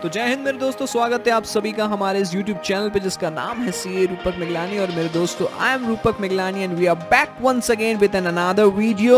तो जय हिंद मेरे दोस्तों, स्वागत है आप सभी का हमारे इस YouTube चैनल पे जिसका नाम है सीए रूपक मिगलानी। और मेरे दोस्तों, I am Roopak Miglani and we are back once again with an another video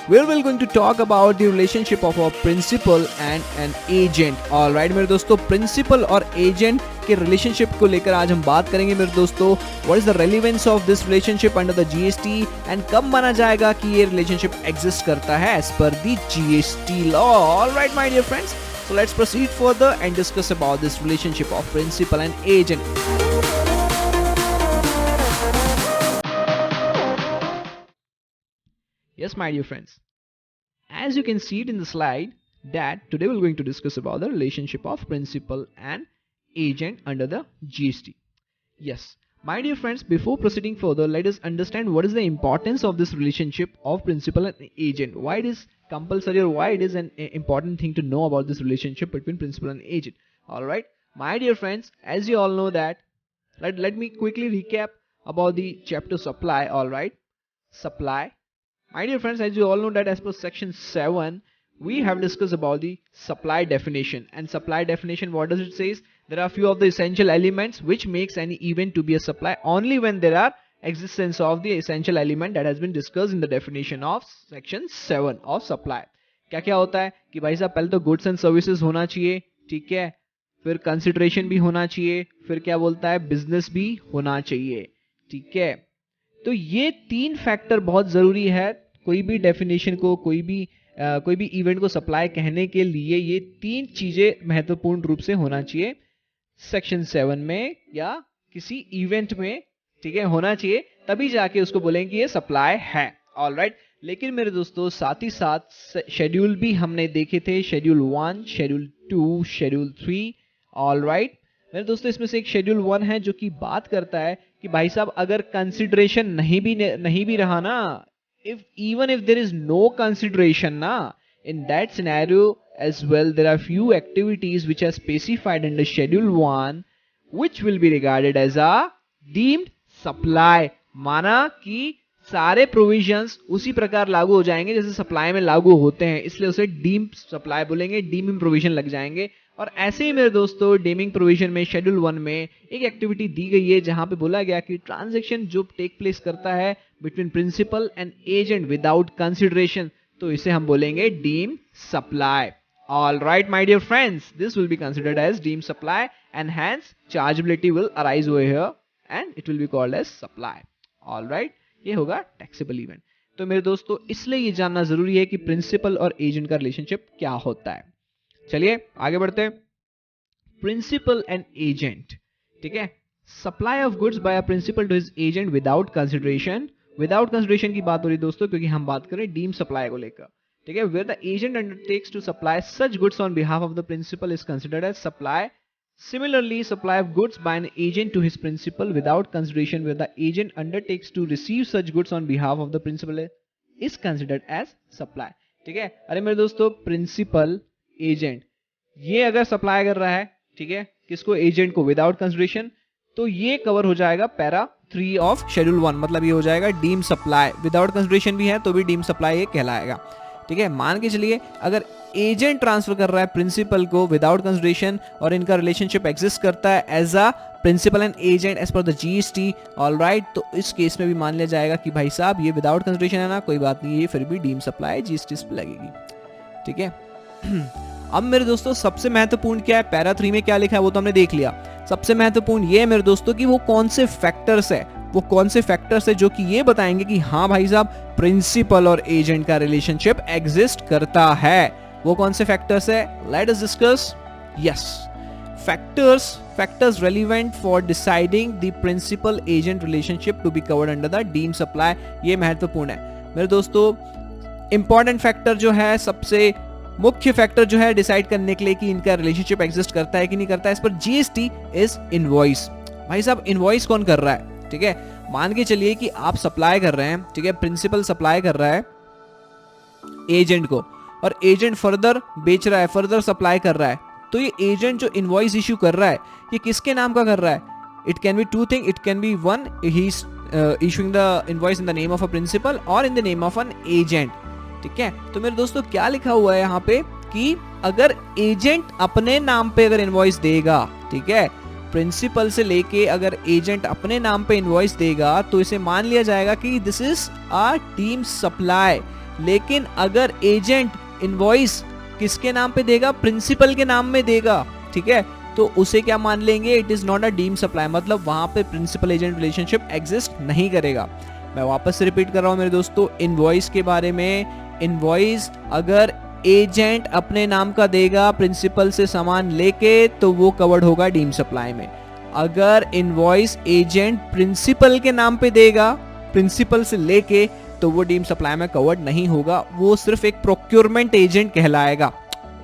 where we are going to talk about the relationship of a principal and an agent. Alright मेरे दोस्तों, प्रिंसिपल और एजेंट के relationship को लेकर आज हम बात करेंगे मेरे दोस्तों। What is the relevance of this relationship under the GST and कब माना जाएगा कि ये रिलेशनशिप एग्जिस्ट करता है as per the GST law. Alright my dear friends, so let's proceed further and discuss about this relationship of principal and agent. Yes my dear friends, as you can see it in the slide that today we're going to discuss about the relationship of principal and agent under the GST. Yes my dear friends, before proceeding further, let us understand what is the importance of this relationship of principal and agent. Why it is compulsory or why it is an important thing to know about this relationship between principal and agent. Alright my dear friends, as you all know that, let me quickly recap about the chapter supply. Alright, supply my dear friends, as you all know that as per section 7 we have discussed about the supply definition. And supply definition, what does it says? There are few of the essential elements which makes any event to be a supply only when there are existence of the essential element that has been discussed in the definition of section 7 of supply. क्या क्या होता है कि भाई साहब, पहले तो goods and services होना चाहिए, ठीक है, फिर कंसिडरेशन भी होना चाहिए, फिर क्या बोलता है, बिजनेस भी होना चाहिए, ठीक है। तो ये तीन फैक्टर बहुत जरूरी है कोई भी डेफिनेशन को, कोई भी इवेंट को सप्लाई कहने के लिए। ये तीन चीजें महत्वपूर्ण रूप से होना चाहिए सेक्शन 7 में या किसी इवेंट में, ठीक है, होना चाहिए, तभी जाके उसको बोलेंगे ये सप्लाई है। ऑलराइट, लेकिन मेरे दोस्तों साथ ही साथ शेड्यूल भी हमने देखे थे, शेड्यूल 1, शेड्यूल 2, शेड्यूल 3। ऑलराइट मेरे दोस्तों, इसमें से एक शेड्यूल 1 है जो कि बात करता है कि भाई साहब अगर कंसिडरेशन नहीं भी रहा ना, even if there is no consideration na, in that scenario as well there are few activities which are specified under schedule 1 which will be regarded as a deemed supply. माना कि सारे प्रोविजंस उसी प्रकार लागू हो जाएंगे जैसे सप्लाई में लागू होते हैं, इसलिए उसे डीम्ड सप्लाई बोलेंगे, डीमिंग प्रोविजन लग जाएंगे। और ऐसे ही मेरे दोस्तों डीमिंग प्रोविजन में शेड्यूल 1 में एक एक्टिविटी दी गई है जहां पे बोला गया कि ट्रांजैक्शन जो टेक प्लेस करता है between principal and agent without consideration, तो इसे हम बोलेंगे deemed supply. Alright my dear friends, this will be considered as deemed supply and hence chargeability will arise over here and it will be called as supply. Alright, ये होगा taxable event. तो मेरे दोस्तों इसलिए ये जानना जरूरी है कि प्रिंसिपल और एजेंट का रिलेशनशिप क्या होता है। चलिए आगे बढ़ते हैं। प्रिंसिपल एंड एजेंट, ठीक है, supply of goods by a principal to his agent without consideration. Without consideration की बात हो रही दोस्तों क्योंकि हम बात करें डीम सप्लाई को लेकर, ठीक है, where the agent undertakes to supply such goods on behalf of the principal is considered as supply. Similarly, supply of goods by an agent to his principal without consideration where the agent undertakes to receive such goods on behalf of the principal is considered as supply। ठीक है, अरे मेरे दोस्तों principal agent ये अगर supply कर रहा है, ठीक है, किसको, एजेंट को, विदाउट कंसिडरेशन, तो ये कवर हो जाएगा पैरा 3 ऑफ शेड्यूल 1, मतलब ये हो जाएगा डीम सप्लाई। विदाउट कंसिडरेशन भी है तो भी डीम सप्लाई ये कहलाएगा, ठीक है। मान के चलिए अगर एजेंट ट्रांसफर कर रहा है प्रिंसिपल को विदाउट कंसिडरेशन और इनका रिलेशनशिप एग्जिस्ट करता है as a principal and agent as per the GST, alright, तो इस केस में भी मान लिया जाएगा कि भाई साहब ये विदाउट कंसिडरेशन है ना, कोई बात नहीं, ये फिर भी डीम सप्लाई जीएसटी पे लगेगी, ठीक है। अब मेरे दोस्तों सबसे महत्वपूर्ण क्या है, पैरा 3 में क्या लिखा है वो तो हमने देख लिया। सबसे महत्वपूर्ण ये है मेरे दोस्तों कि वो कौन से फैक्टर्स है जो कि ये बताएंगे कि हाँ भाई साहब प्रिंसिपल और एजेंट का रिलेशनशिप एग्जिस्ट करता है। वो कौन से फैक्टर्स है, let us discuss. Yes, factors relevant for deciding the principal agent relationship to be covered under the deem supply. ये महत्वपूर्ण है मेरे दोस्तों। इंपॉर्टेंट फैक्टर जो है, सबसे मुख्य फैक्टर जो है डिसाइड करने के लिए कि इनका रिलेशनशिप एग्जिस्ट करता है कि नहीं करता है, इस पर जीएसटी इज इनवॉइस। भाई साहब इनवॉइस कौन कर रहा है, ठीक है, मान के चलिए कि आप सप्लाई कर रहे हैं, ठीक है, प्रिंसिपल सप्लाई कर रहा है एजेंट को और एजेंट फर्दर बेच रहा है, फर्दर सप्लाई कर रहा है, तो ये एजेंट जो इनवॉइस इश्यू कर रहा है ये किसके नाम का कर रहा है? It can be two thing, it can be one, he is issuing the invoice in the name of a principal और in the name of an agent, ठीक है। तो मेरे दोस्तों क्या लिखा हुआ है यहाँ पे कि अगर एजेंट अपने नाम पे अगर इनवॉइस देगा, ठीक है, प्रिंसिपल से लेके अगर एजेंट अपने नाम पे इनवॉइस देगा तो इसे मान लिया जाएगा कि this is a deemed supply. लेकिन अगर एजेंट इनवॉइस किसके नाम पे देगा, प्रिंसिपल के नाम में देगा, ठीक है, तो उसे क्या मान लेंगे, it is not a deemed supply, मतलब वहां पे प्रिंसिपल एजेंट रिलेशनशिप एग्जिस्ट नहीं करेगा। मैं वापस से रिपीट कर रहा हूं मेरे दोस्तों, इनवॉइस के बारे में, इनवॉइस अगर एजेंट अपने नाम का देगा प्रिंसिपल से सामान लेके तो वो कवर्ड होगा डीम्ड सप्लाई में। अगर इनवॉइस एजेंट प्रिंसिपल के नाम पे देगा प्रिंसिपल से लेके तो वो डीम्ड सप्लाई में कवर्ड नहीं होगा, वो सिर्फ एक प्रोक्योरमेंट एजेंट कहलाएगा।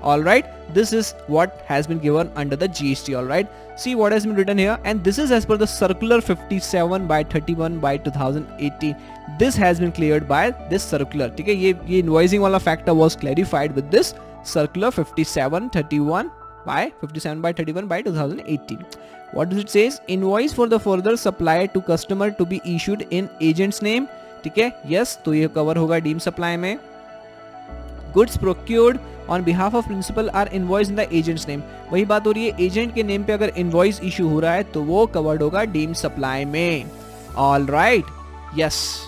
All right, this is what has been given under the GST. All right, see what has been written here, and this is as per the circular 57/31/2018. This has been cleared by this circular. ठीक है, ये invoicing वाला factor was clarified with this circular 57/31/2018. What does it says? Invoice for the further supply to customer to be issued in agent's name. ठीक है, yes, तो ये cover होगा deem supply में। Goods procured on behalf of principal are invoiced in the agent's name. वही बात हो रही है, एजेंट के नेम पे अगर इनवॉइस इशू हो रहा है तो वो कवर्ड होगा डीम सप्लाई में। All right, yes.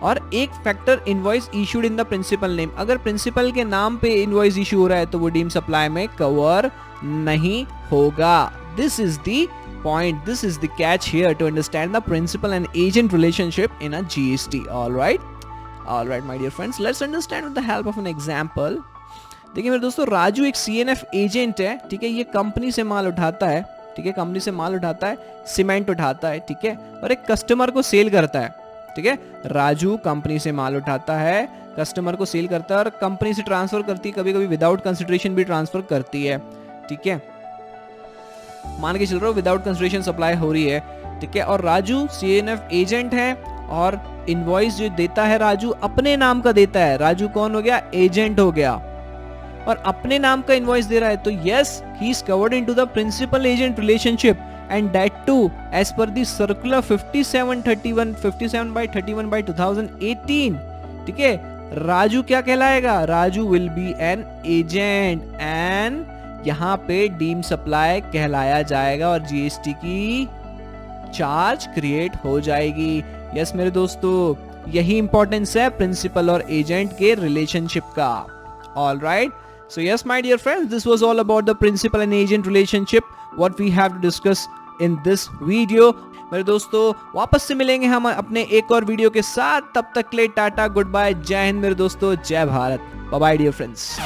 और एक factor, invoice issued in the principal name, अगर प्रिंसिपल के नाम पे इनवॉइस इशू हो रहा है तो वो डीम सप्लाई में कवर नहीं होगा। This is the point, this is the catch here to understand the principal and agent relationship in a GST. All right, my dear friends, let's understand with the help of an example. देखिए मेरे दोस्तों, राजू एक CNF agent है, ठीक है, ये company से माल उठाता है, ठीक है, कंपनी से माल उठाता है, सीमेंट उठाता है, ठीक है, और एक कस्टमर को सेल करता है, ठीक है। राजू कंपनी से माल उठाता है, कस्टमर को सेल करता है और कंपनी से ट्रांसफर करती है, कभी कभी विदाउट कंसिडरेशन भी ट्रांसफर करती है, ठीक है। मान के चल रहा हूँ विदाउट कंसिडरेशन सप्लाई हो रही है, ठीक है, और राजू CNF एजेंट है और इनवॉइस जो देता है राजू अपने नाम का देता है। राजू कौन हो गया, एजेंट हो गया, और अपने नाम का इनवॉइस दे रहा है, तो yes, he is covered into the principal agent relationship, and that too as per the circular 57/31/2018। ठीक है, राजू क्या कहलाएगा, Raju will be an agent and यहाँ पे डीम सप्लाई कहलाया जाएगा और GST की चार्ज क्रिएट हो जाएगी। यस मेरे दोस्तों, यही इंपॉर्टेंस है प्रिंसिपल और एजेंट के रिलेशनशिप का। All right, so yes my dear friends, this was all about the principal and agent relationship what we have to discuss in this video. मेरे दोस्तों, वापस से मिलेंगे हम अपने एक और वीडियो के साथ, तब तक के लिए टाटा, गुड बाय, जय हिंद मेरे दोस्तों, जय Bharat, bye bye dear friends.